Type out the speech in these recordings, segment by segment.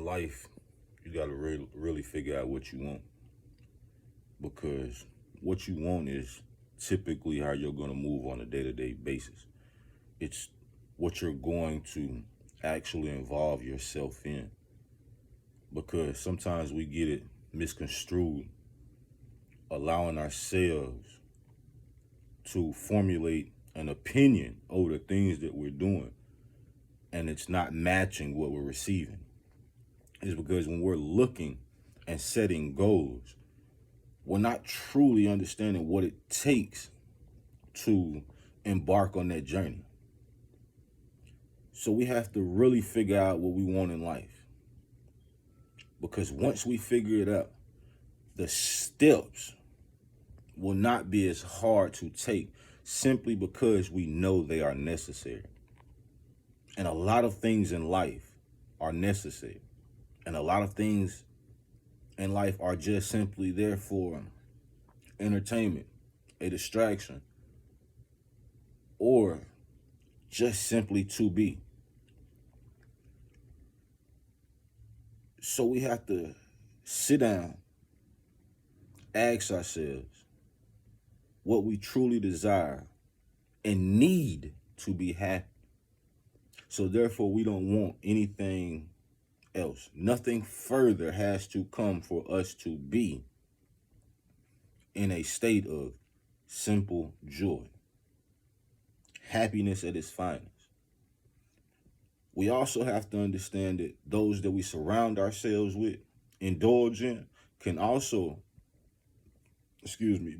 life, you got to really figure out what you want, because what you want is typically how you're going to move on a day-to-day basis. It's what you're going to actually involve yourself in, because sometimes we get it misconstrued, allowing ourselves to formulate an opinion over the things that we're doing, and it's not matching what we're receiving. Is because when we're looking and setting goals, we're not truly understanding what it takes to embark on that journey. So we have to really figure out what we want in life. Because once we figure it out, the steps will not be as hard to take, simply because we know they are necessary. And a lot of things in life are necessary. And a lot of things in life are just simply there for entertainment, a distraction, or just simply to be. So we have to sit down, ask ourselves what we truly desire and need to be happy. So therefore, we don't want anything else. Nothing further has to come for us to be in a state of simple joy, happiness at its finest. We also have to understand that those that we surround ourselves with, indulge in, can also,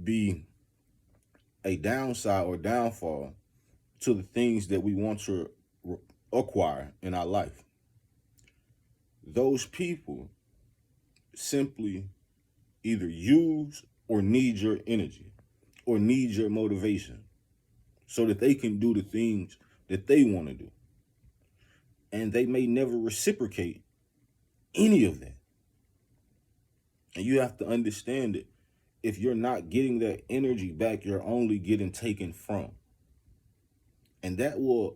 be a downside or downfall to the things that we want to acquire in our life. Those people simply either use or need your energy or need your motivation so that they can do the things that they want to do. And they may never reciprocate any of that. And you have to understand that if you're not getting that energy back, you're only getting taken from. And that will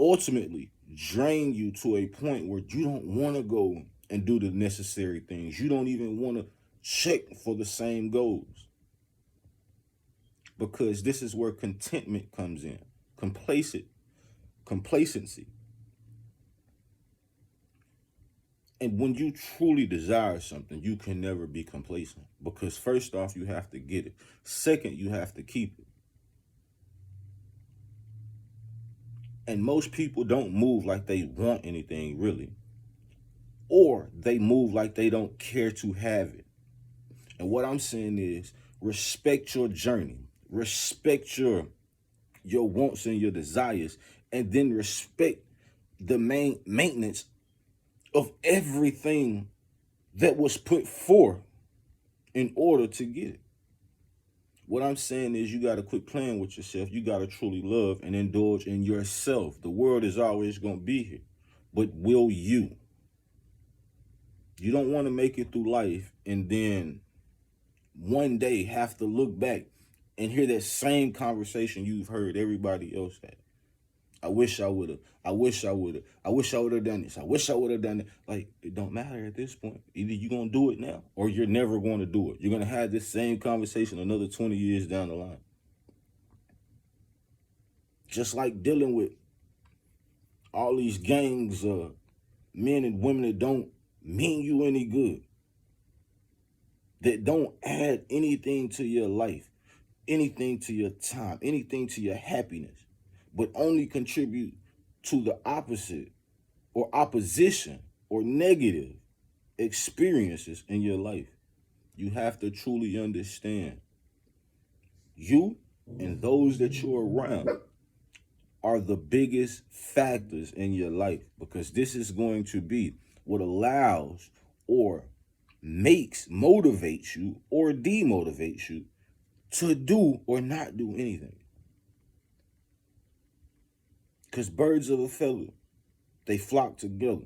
ultimately drain you to a point where you don't want to go and do the necessary things. You don't even want to check for the same goals. Because this is where contentment comes in. Complacency. And when you truly desire something, you can never be complacent. Because first off, you have to get it. Second, you have to keep it. And most people don't move like they want anything, really. Or they move like they don't care to have it. And what I'm saying is, respect your journey. Respect your wants and your desires. And then respect the main maintenance of everything that was put forth in order to get it. What I'm saying is, you got to quit playing with yourself. You got to truly love and indulge in yourself. The world is always going to be here. But will you? You don't want to make it through life and then one day have to look back and hear that same conversation you've heard everybody else had. I wish I would have. I wish I would have. I wish I would have done this. I wish I would have done it. Like, it don't matter at this point. Either you're going to do it now or you're never going to do it. You're going to have this same conversation another 20 years down the line. Just like dealing with all these gangs of men and women that don't mean you any good, that don't add anything to your life, anything to your time, anything to your happiness, but only contribute to the opposite or opposition or negative experiences in your life. You have to truly understand you and those that you're around are the biggest factors in your life, because this is going to be what allows or motivates you or demotivates you to do or not do anything. Because birds of a feather, they flock together.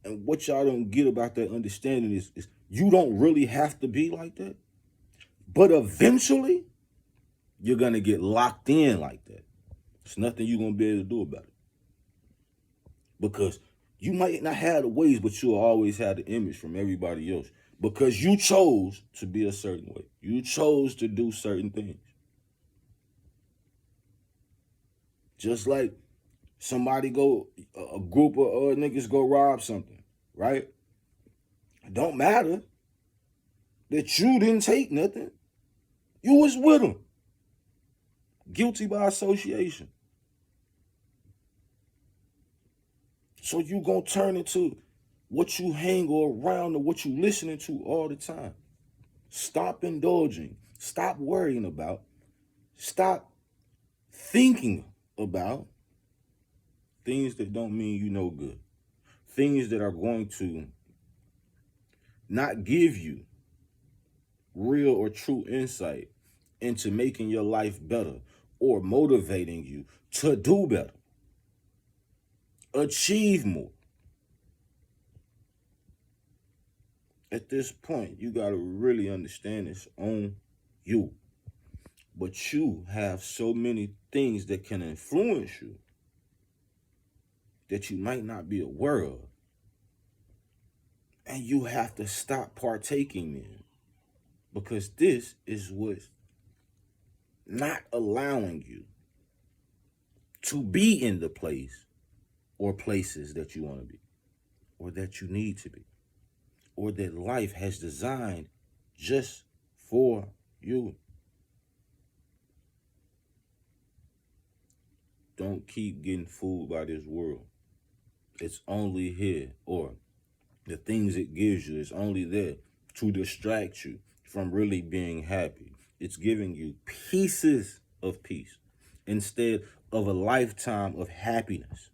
And what y'all don't get about that understanding is you don't really have to be like that. But eventually, you're going to get locked in like that. There's nothing you're going to be able to do about it. Because You might not have the ways, but you'll always have the image from everybody else because you chose to be a certain way. You chose to do certain things. Just like a group of niggas go rob something, right? It don't matter that you didn't take nothing. You was with them. Guilty by association. So you gonna turn into what you hang around or what you listening to all the time. Stop indulging. Stop worrying about. Stop thinking about things that don't mean you no good. Things that are going to not give you real or true insight into making your life better or motivating you to do better, achieve more. At this point, you got to really understand it's on you. But you have so many things that can influence you that you might not be aware of. And you have to stop partaking in, because this is what's not allowing you to be in the place or places that you want to be, or that you need to be, or that life has designed just for you. Don't keep getting fooled by this world. It's only here, or the things it gives you is only there to distract you from really being happy. It's giving you pieces of peace instead of a lifetime of happiness,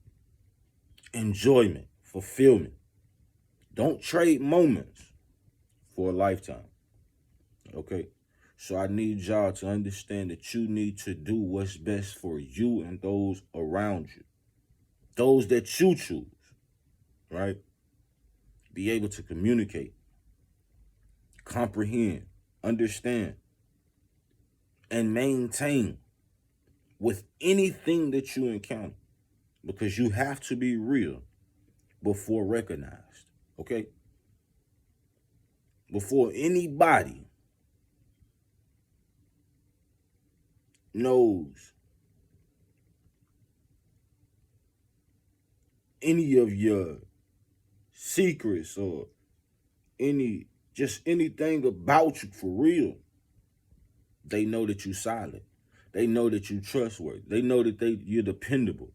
enjoyment, fulfillment. Don't trade moments for a lifetime. Okay? So I need y'all to understand that you need to do what's best for you and those around you. Those that you choose, right? Be able to communicate, comprehend, understand, and maintain with anything that you encounter, because you have to be real before recognized, okay? Before anybody knows any of your secrets or anything about you for real, they know that you solid. They know that you trustworthy. They know that you're dependable,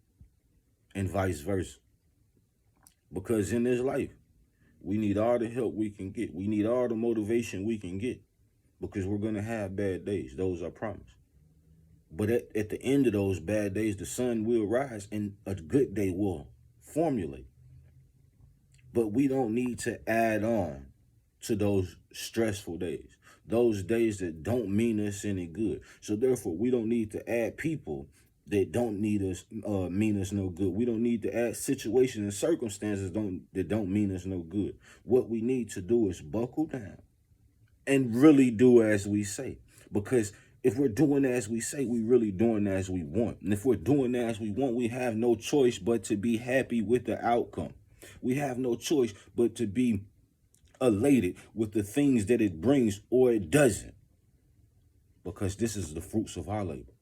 and vice versa. Because in this life, we need all the help we can get. We need all the motivation we can get, because we're going to have bad days. Those are promised. But at the end of those bad days, the sun will rise and a good day will formulate. But we don't need to add on to those stressful days, those days that don't mean us any good. So therefore, we don't need to add people that don't need us, mean us no good. We don't need to add situations and circumstances that don't mean us no good. What we need to do is buckle down and really do as we say. Because if we're doing as we say, we really doing as we want. And if we're doing as we want, we have no choice but to be happy with the outcome. We have no choice but to be elated with the things that it brings or it doesn't. Because this is the fruits of our labor.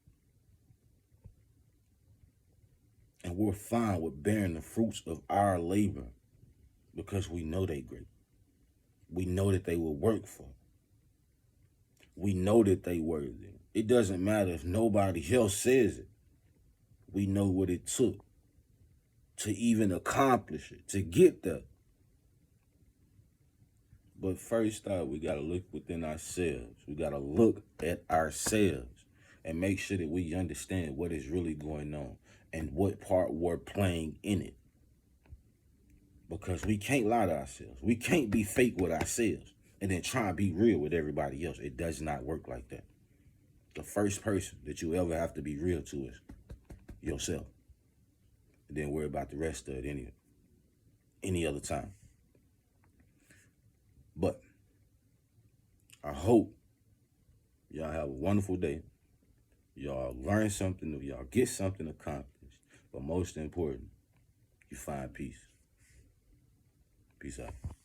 And we're fine with bearing the fruits of our labor because we know they great. We know that they will work for. We know that they worthy. It doesn't matter if nobody else says it. We know what it took to even accomplish it, to get there. But first off, we got to look within ourselves. We got to look at ourselves and make sure that we understand what is really going on and what part we're playing in it. Because we can't lie to ourselves. We can't be fake with ourselves and then try and be real with everybody else. It does not work like that. The first person that you ever have to be real to is yourself. And then worry about the rest of it any other time. But I hope y'all have a wonderful day. Y'all learn something, y'all get something accomplished. But most important, you find peace. Peace out.